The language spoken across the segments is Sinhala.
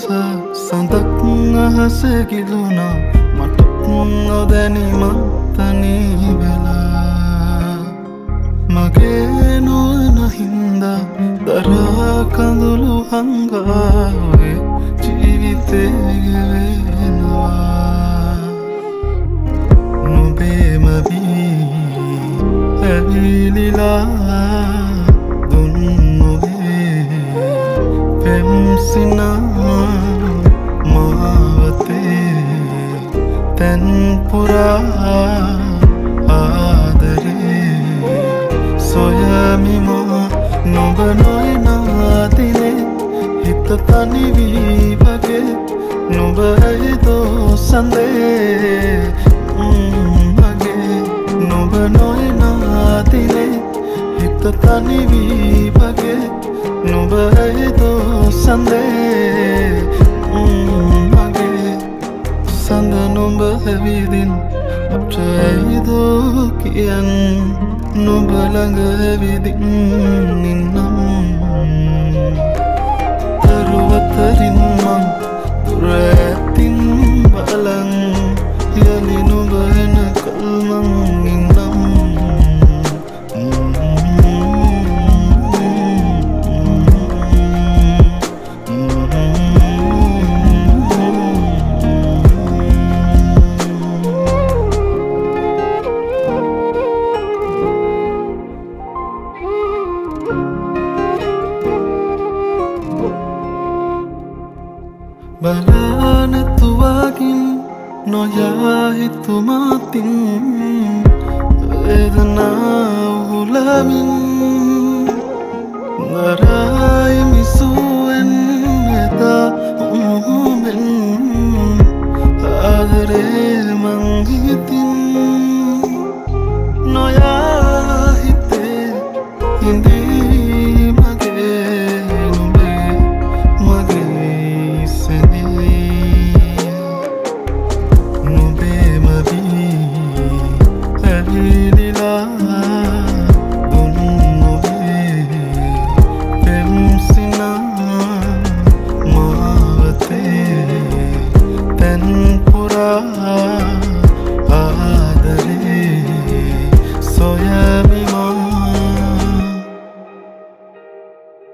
සඳක් අහස ගිලුණා මට නොදැනීමක් තනි වෙලා මගේ නොවන හින්දා දරා කඳුළු හංගාවේ ජීවිතේ ගෙවෙනවා නුඹේම වී ඇවිලිලා තැන්පුරා ආදරේ සොයමිමා නොබ නොයනාතිනේ හිත තනිවී වගේ නොබ ඇයිදෝ සඳේ මගේ නොබ නොයනාතිනේ හිත තනිවී වගේ නොබ ඇයිදෝ සඳේ සඳ නොඹ ඇවිදින් අපට ඇයිදෝ කියන් නොඹ ළඟ ඇවිදින් ඉන්නම් දරුවතරින් මං දුර ඇතින් බලන් යලි නොඹ එනකල් මං ඉන්නම් බලනතුවකින් නොයා හිතුමාතින් වේදනාව උලමින් නරායි මිසුවෙන් එදා උඹෙන් ආදරේ මං හිතින් නොයා හිතේ හිඳී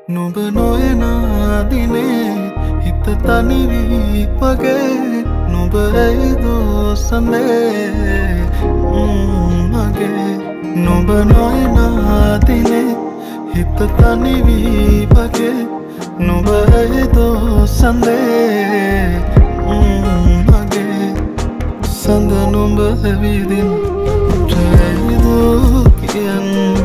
නුඹ නොයනාදිනේ හිත තනිවී වගේ නුඹ ඇයිදෝ සඳේ මගේ නුඹ නොයනාදිනේ හිත තනිවී වගේ නුඹ ඇයිදෝ සඳේ මගේ සඳ නුඹ ඇවිදින් අපට ඇයිදෝ කියන්න